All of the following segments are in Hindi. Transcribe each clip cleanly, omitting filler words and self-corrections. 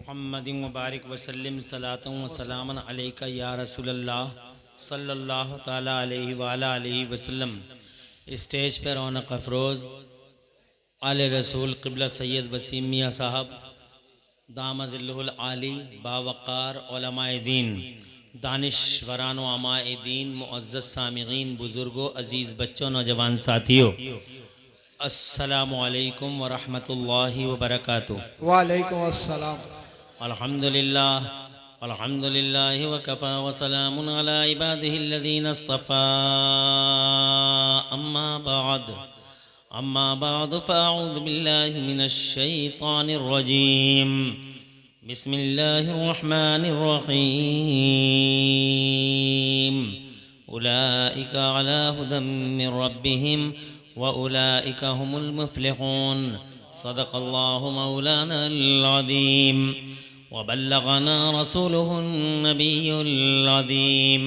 मुहम्मदिन मुबारक वसल्लम सलातun व सलामन अलैका या रसूलल्लाह सल्लल्लाहु ताला अलैहि वाला अलैहि वसल्लम। स्टेज पर रौनक अफरोज़ आले रसूल क़िबला सैयद वसीम मियाँ साहब दामज़िल्लुहुल आली बावक़ार उलमाए दीन दानिशवरान व अमाए दीन मुअज़्ज़ज़ सामिईन बुज़ुर्गों अज़ीज़ बच्चों नौजवान साथियों, अस्सलामु अलैकुम व रहमतुल्लाहि व बरकातुहू। वालेकुम अस्सलाम। अल्हम्दुलिल्लाह अल्हम्दुलिल्लाहि व कफ़ा व सलामुन अला इबादिहिल्लज़ीना इस्तफ़ा। अम्मा बाद फ़अऊज़ु बिल्लाहि मिनश शैतानिर रजीम। बिस्मिल्लाहिर रहमानिर रहीम। उलाइका अला हुदम मिर रब्बिहिम व उलाइका हुमुल मुफ़्लिहून। सदक़ल्लाहु मौलानाल अज़ीम व बल्लगना रसूलुहुन नबियुल अज़ीम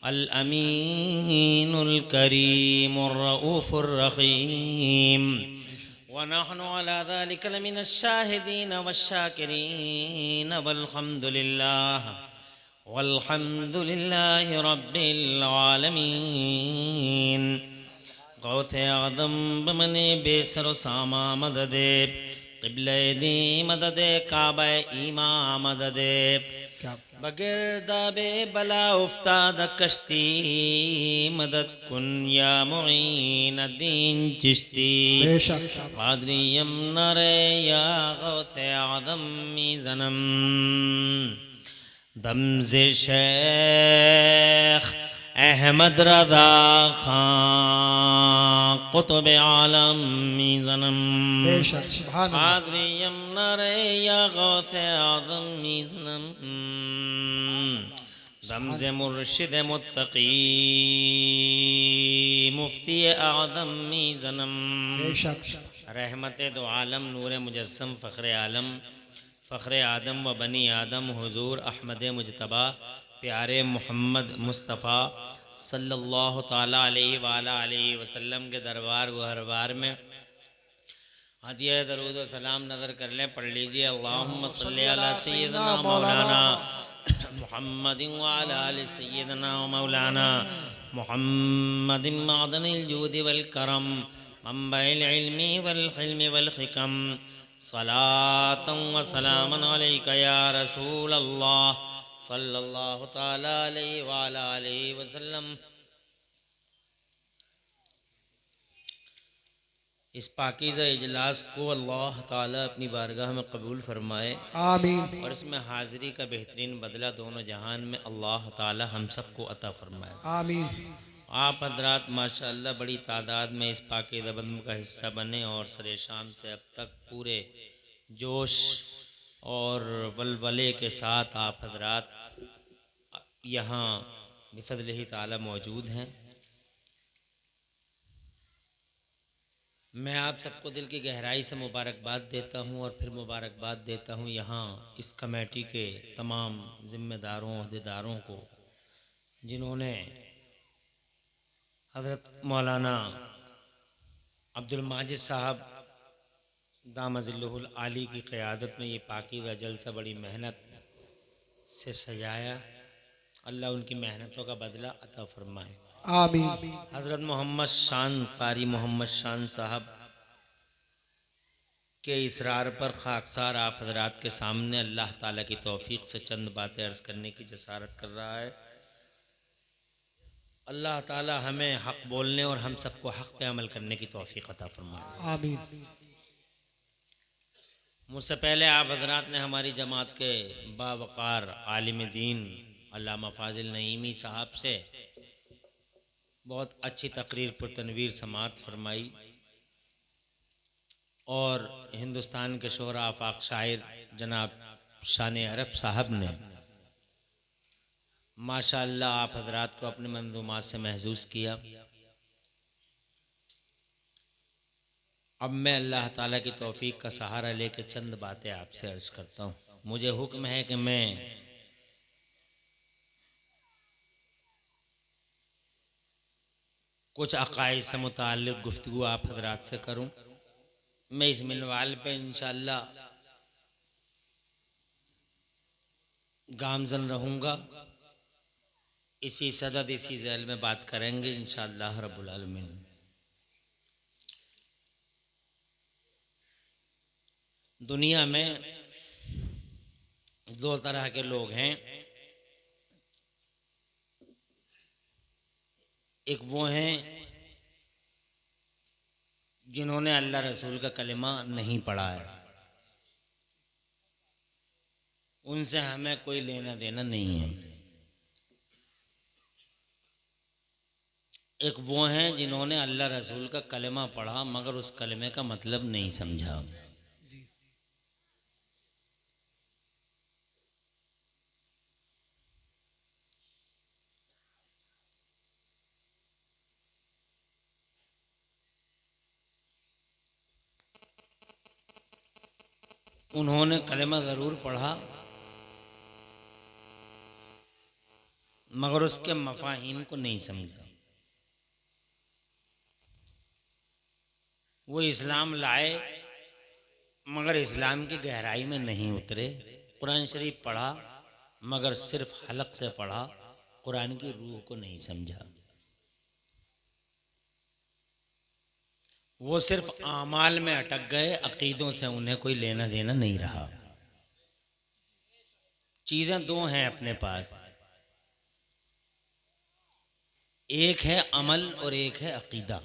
अल अमीनुल करीमुर रऊफ़ुर रहीम। व नहनु अला ज़ालिका लमिनश शाहिदीन वश्शाकिरीन वल्हम्दुलिल्लाहि रब्बिल आलमीन। गौथे आदम बमने बेसर सामा मददे क़िबले दी मददे काबे ईमा मददे बगिरदाबे बला उफ्ताद कश्ती मदद कुन या मुईन दीन चिश्ती कादरियम नरे या गौथे आदम मीज़नम दमज़े शेख अहमद रज़ा खां कुतुब आलम मीज़नम कादरियम नरे या गौसे आज़म मीज़नम दमज़े मुर्शिद मुत्तकी मुफ्ती आज़म मीज़नम रहमत दो आलम नूर मुजस्सम फ़ख्र आलम फ़ख्र आदम व बनी आदम हुज़ूर अहमद मुजतबा प्यारे मोहम्मद मुस्तफ़ा सल्लल्लाहु ताला अलैहि वाला अलैहि वसल्लम के दरबार व हरबार में हदिया दरूद व सलाम नज़र कर लें। पढ़ लीजिए अल्लाहुम्मा सल्ली अला सय्यिदना मौलाना मुहम्मदिन व अला आलि सय्यिदना मौलाना मुहम्मदिन मअदनिल जूदि वल करम मंबइल इल्मी वल हिल्मी वल हिकम सलातन व सलामन अलैका या रसूल अल्लाह सल्लल्लाहु ताला अलैहि वाला अलैहि वसल्लम। इस पाकीज़ा इजलास को अल्लाह ताला अपनी बारगाह में कबूल फरमाए, आमीन। और इसमें हाज़िरी का बेहतरीन बदला दोनों जहान में अल्लाह ताला हम सबको अता फरमाए, आमीन। आप हज़रात माशाअल्लाह बड़ी तादाद में इस पाकीज़ा बंद का हिस्सा बने और सरे शाम से अब तक पूरे जोश और वलवले के साथ आप हज़रात यहाँ बिफ़ज़्लिही ताला मौजूद हैं। मैं आप सबको दिल की गहराई से मुबारकबाद देता हूँ और फिर मुबारकबाद देता हूँ यहाँ इस कमेटी के तमाम ज़िम्मेदारों अहदेदारों को, जिन्होंने हज़रत मौलाना अब्दुल माजिद साहब दामज़िल्लुहुल आली की क़यादत में ये पाकीज़ा जलसा बड़ी मेहनत से सजाया। अल्लाह उनकी मेहनतों का बदला अता फरमाए, आमीन। हज़रत मोहम्मद शान कारी मोहम्मद शान साहब के इसरार पर खाकसार आप हज़रात के सामने अल्लाह ताला की तौफ़ीक़ से चंद बातें अर्ज़ करने की जसारत कर रहा है। अल्लाह ताला हमें हक़ बोलने और हम सबको हक़ पे अमल करने की तौफ़ीक़ अता फरमाए, आमीन। मुझसे पहले आप हज़रात ने हमारी जमात के बावक़ार आलिम दीन अल्लामा फ़ाज़िल नईमी साहब से बहुत अच्छी तकरीर पर तनवीर समात फरमाई, और हिंदुस्तान के शोहरा आफाक शायर जनाब शान अरब साहब ने माशाअल्लाह आप हज़रात को अपने मंज़ूमात से महसूस किया। अब मैं अल्लाह ताला की तौफ़ीक़ का सहारा लेकर चंद बातें आपसे अर्ज़ करता हूँ। मुझे हुक्म है कि मैं कुछ अक़ाइद से मुताल्लिक़ गुफ्तगू आप हज़रात से करूँ। मैं इस मिनवाल पे इंशाअल्लाह गामजन रहूँगा। इसी सदद इसी झैल में बात करेंगे इंशाअल्लाह रब्बुल आलमीन। दुनिया में दो तरह के लोग हैं। एक वो हैं जिन्होंने अल्लाह रसूल का कलिमा नहीं पढ़ा है, उनसे हमें कोई लेना देना नहीं है। एक वो हैं जिन्होंने अल्लाह रसूल का कलिमा पढ़ा मगर उस कलिमे का मतलब नहीं समझा। उन्होंने कलिमा ज़रूर पढ़ा मगर उसके मफ़ाहीम को नहीं समझा। वो इस्लाम लाए मगर इस्लाम की गहराई में नहीं उतरे। कुरान शरीफ पढ़ा मगर सिर्फ हलक से पढ़ा, कुरान की रूह को नहीं समझा। वो सिर्फ आमाल में अटक गए, अकीदों से उन्हें कोई लेना देना नहीं रहा। चीज़ें दो हैं अपने पास, एक है अमल और एक है अकीदा।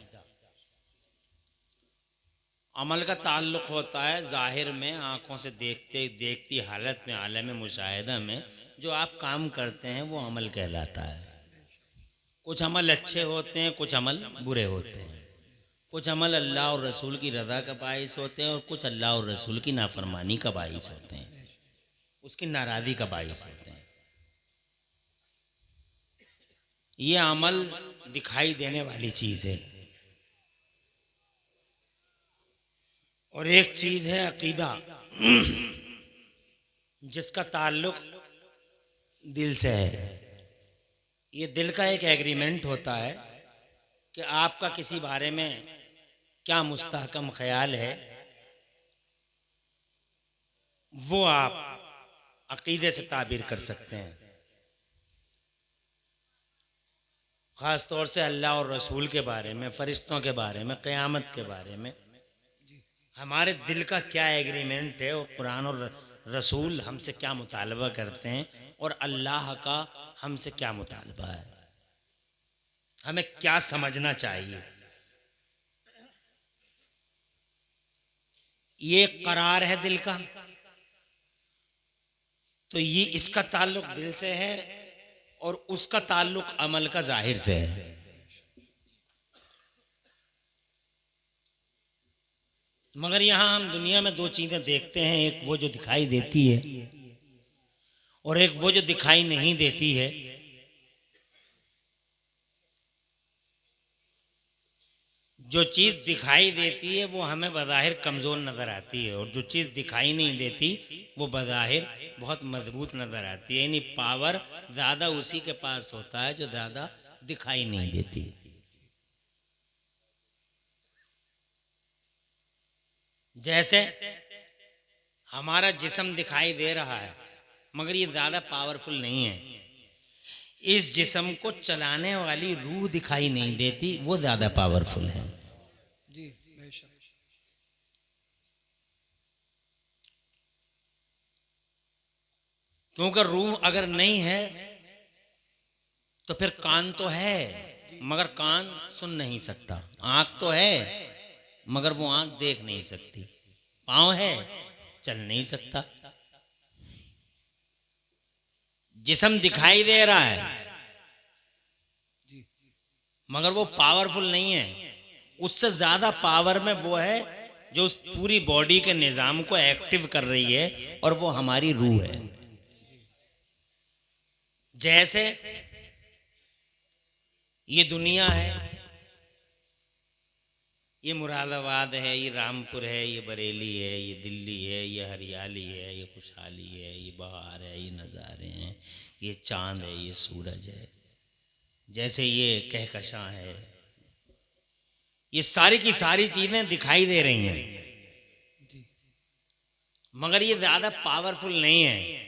अमल का ताल्लुक़ होता है ज़ाहिर में, आँखों से देखती हालत में, आलम मुशाहिदा में जो आप काम करते हैं वो अमल कहलाता है। कुछ अमल अच्छे होते हैं, कुछ अमल बुरे होते हैं। कुछ अमल अल्लाह और रसूल की रज़ा का बाइस होते हैं और कुछ अल्लाह और रसूल की नाफरमानी का बाइस होते हैं, उसकी नाराज़गी का बाइस होते हैं। ये अमल दिखाई देने वाली चीज़ है और एक चीज़ है अकीदा जिसका ताल्लुक़ दिल से है। ये दिल का एक एग्रीमेंट होता है कि आपका किसी बारे में क्या मुस्तहकम ख्याल है, वो आप अकीदे से ताबीर कर सकते हैं। ख़ास तौर से अल्लाह और रसूल के बारे में, फ़रिश्तों के बारे में, क़यामत के बारे में हमारे दिल का क्या एग्रीमेंट है और कुरान और रसूल हमसे क्या मुतालबा करते हैं और अल्लाह का हमसे क्या मुतालबा है, हमें क्या समझना चाहिए। ये करार है दिल का, तो ये इसका ताल्लुक़ दिल से है और उसका ताल्लुक़ अमल का ज़ाहिर से है। मगर यहाँ हम दुनिया में दो चीज़ें देखते हैं, एक वो जो दिखाई देती है और एक वो जो दिखाई नहीं देती है। जो चीज़ दिखाई देती है वो हमें बज़ाहिर कमज़ोर नज़र आती है और जो चीज़ दिखाई नहीं देती वो बज़ाहिर बहुत मजबूत नज़र आती है। यानी पावर ज़्यादा उसी के पास होता है जो ज़्यादा दिखाई नहीं देती। जैसे हमारा जिस्म दिखाई दे रहा है मगर ये ज़्यादा पावरफुल नहीं है, इस जिस्म को चलाने वाली रूह दिखाई नहीं देती, वो ज़्यादा पावरफुल है। जी बेशक। क्योंकि रूह अगर नहीं है तो फिर कान तो है मगर कान सुन नहीं सकता, आँख तो है मगर वो आँख देख नहीं सकती, पाँव है चल नहीं सकता। जिस्म दिखाई दे रहा है मगर वो पावरफुल नहीं है, उससे ज़्यादा पावर में वो है जो उस पूरी बॉडी के निज़ाम को एक्टिव कर रही है और वो हमारी रूह है। जैसे ये दुनिया है, ये मुरादाबाद है, ये रामपुर है, ये बरेली है, ये दिल्ली है, ये हरियाली है, ये खुशहाली है, ये बहार है, ये नज़ारे हैं, ये चांद है, ये सूरज है, जैसे ये कहकशां है, ये सारी की सारी चीज़ें दिखाई दे रही हैं मगर ये ज़्यादा पावरफुल नहीं है।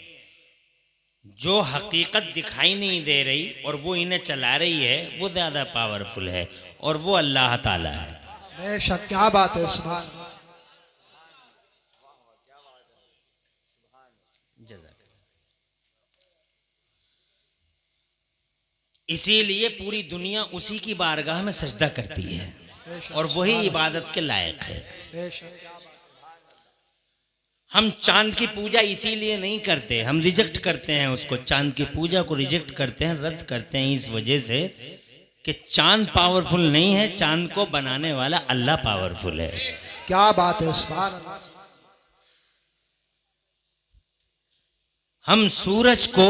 जो हकीकत दिखाई नहीं दे रही और वो इन्हें चला रही है, वो ज़्यादा पावरफुल है और वो अल्लाह ताला है। बेशक, क्या बात है, सुभान अल्लाह। इसीलिए पूरी दुनिया उसी की बारगाह में सजदा करती है और वही इबादत के लायक है। बेशक, क्या बात। हम चांद की पूजा इसीलिए नहीं करते, हम रिजेक्ट करते हैं उसको, चांद की पूजा को रिजेक्ट करते हैं, रद्द करते हैं इस वजह से कि चांद पावरफुल नहीं है, चांद को बनाने वाला अल्लाह पावरफुल है। क्या बात है, सुभान अल्लाह। हम सूरज को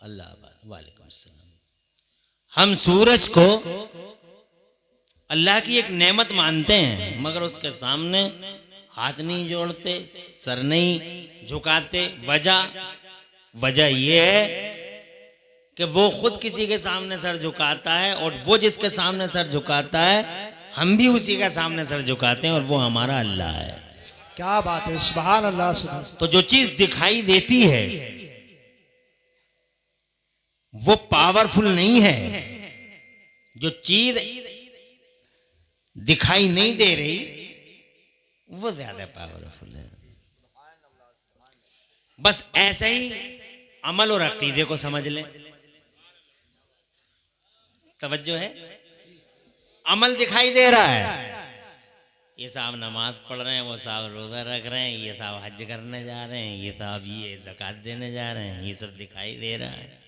अल्लाह वालेकुम अस्सलाम, हम सूरज को अल्लाह की एक नेमत मानते हैं, मगर उसके सामने हाथ नहीं जोड़ते, सर नहीं झुकाते। वजह यह है कि वो खुद किसी के सामने सर झुकाता है और वो जिसके सामने सर झुकाता है हम भी उसी के सामने सर झुकाते हैं और वो हमारा अल्लाह है। क्या बात है, सुभान अल्लाह, सुभान। तो जो चीज दिखाई देती है वो पावरफुल नहीं है, जो चीज दिखाई नहीं दे रही वो ज्यादा पावरफुल है। बस ऐसे ही अमल और अकीदे को समझ लें। तवज्जो है, अमल दिखाई दे रहा है, ये साहब नमाज पढ़ रहे हैं, वो साहब रोजा रख रहे हैं, ये साहब हज करने जा रहे हैं, ये साहब ये ज़कात देने जा रहे हैं, ये सब दिखाई दे रहा है।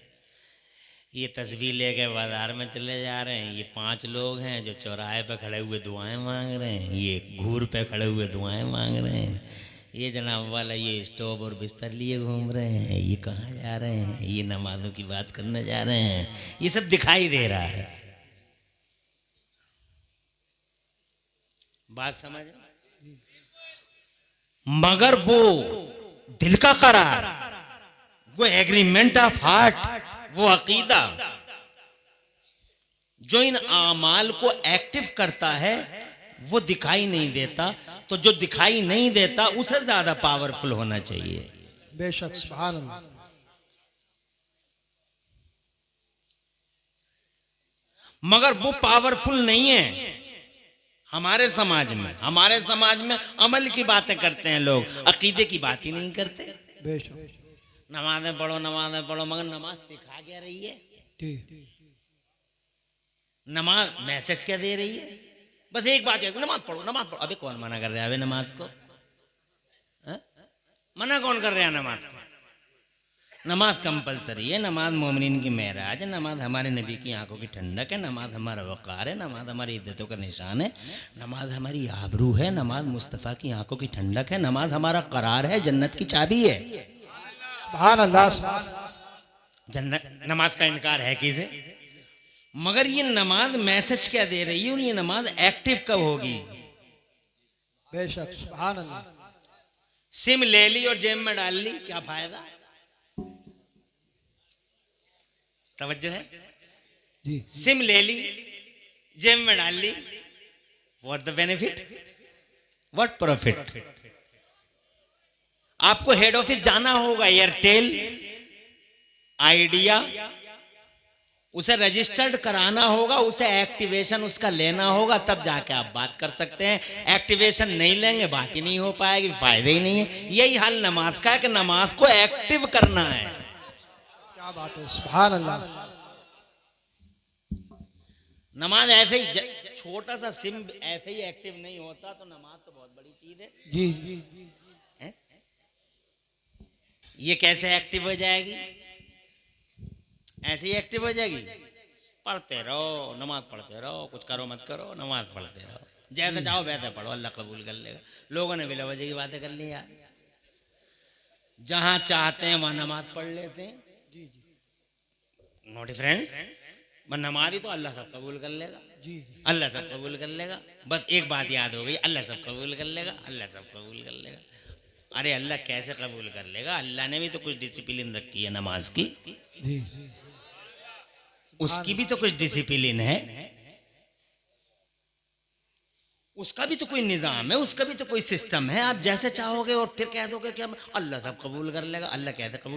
ये तस्वीर लेके बाजार में चले जा रहे हैं, ये 5 लोग हैं जो चौराहे पे खड़े हुए दुआएं मांग रहे हैं, ये घूर पे खड़े हुए दुआएं मांग रहे हैं, ये जनाब वाला ये स्टोव और बिस्तर लिए घूम रहे हैं, ये कहाँ जा रहे हैं, ये नमाजों की बात करने जा रहे हैं, ये सब दिखाई दे रहा है। बात समझ, मगर वो दिल का करार, वो एग्रीमेंट ऑफ हार्ट, वो अकीदा जो इन आमाल को एक्टिव करता है वो दिखाई नहीं देता। तो जो दिखाई नहीं देता उसे ज्यादा पावरफुल होना चाहिए। बेशक, सुभान अल्लाह। मगर वो पावरफुल नहीं है हमारे समाज में अमल की बातें करते हैं लोग, अकीदे की बात ही नहीं करते। बेशक, नमाजें पढ़ो मगर नमाज सिखा क्या रही है? नमाज मैसेज क्या दे रही है? बस एक बात है, नमाज पढ़ो। अबे कौन मना कर रहा है नमाज को? मना कौन कर रहा है नमाज को? नमाज कंपलसरी है, नमाज मोमिनीन की मेराज है, नमाज हमारे नबी की आंखों की ठंडक है, नमाज हमारा वक़ार है, नमाज हमारी इज्जतों का निशान है, नमाज हमारी आबरू है, नमाज मुस्तफ़ा की आंखों की ठंडक है, नमाज हमारा करार है, जन्नत की चाबी है। सुभान अल्लाह, सुभान। जन्नत, नमाज का इनकार है किसे? मगर ये नमाज मैसेज क्या दे रही है और ये नमाज एक्टिव कब होगी? बेशक, सुभान अल्लाह। सिम ले ली और जेब में डाल ली, क्या फायदा? तवज्जो है जी। सिम ले ली, जेब में डाल ली, what the benefit, what profit? आपको हेड ऑफिस जाना होगा, एयरटेल, आइडिया, उसे रजिस्टर्ड कराना होगा, उसे एक्टिवेशन उसका लेना होगा, तब जाके आप बात कर सकते हैं। एक्टिवेशन नहीं लेंगे बात ही नहीं हो पाएगी, फायदे ही नहीं है। यही हाल नमाज का है कि नमाज को एक्टिव करना है। क्या बात है, सुभान अल्लाह। नमाज ऐसे ही छोटा सा सिम ऐसे ही एक्टिव नहीं होता, तो नमाज तो बहुत बड़ी चीज है। जी जी जी। ये कैसे एक्टिव हो जाएगी? ऐसे ही एक्टिव हो जाएगी। पढ़ते रहो, नमाज पढ़ते रहो, कुछ करो मत करो, नमाज पढ़ते रहो, जैसे जाओ वैसे पढ़ो, अल्लाह कबूल कर लेगा। लोगों ने बिला वजह की बातें कर ली यार, जहां चाहते हैं वहां नमाज पढ़ लेते हैं। नो डिफरेंस, बस नमाज ही तो अल्लाह सब कबूल कर लेगा। जी, अल्लाह सब कबूल कर लेगा। बस एक बात याद हो गई, अल्लाह सब कबूल कर लेगा, अल्लाह सब कबूल कर लेगा। अरे अल्लाह कैसे कबूल कर लेगा? अल्लाह ने भी तो कुछ डिसिप्लिन रखी है नमाज की, जी। उसकी भी तो कुछ डिसिप्लिन है। उसका भी तो कोई निज़ाम है, उसका भी तो कोई सिस्टम है। आप जैसे चाहोगे और फिर कह दोगे कि हम अल्लाह सब कबूल कर लेगा, अल्लाह कैसे कबूल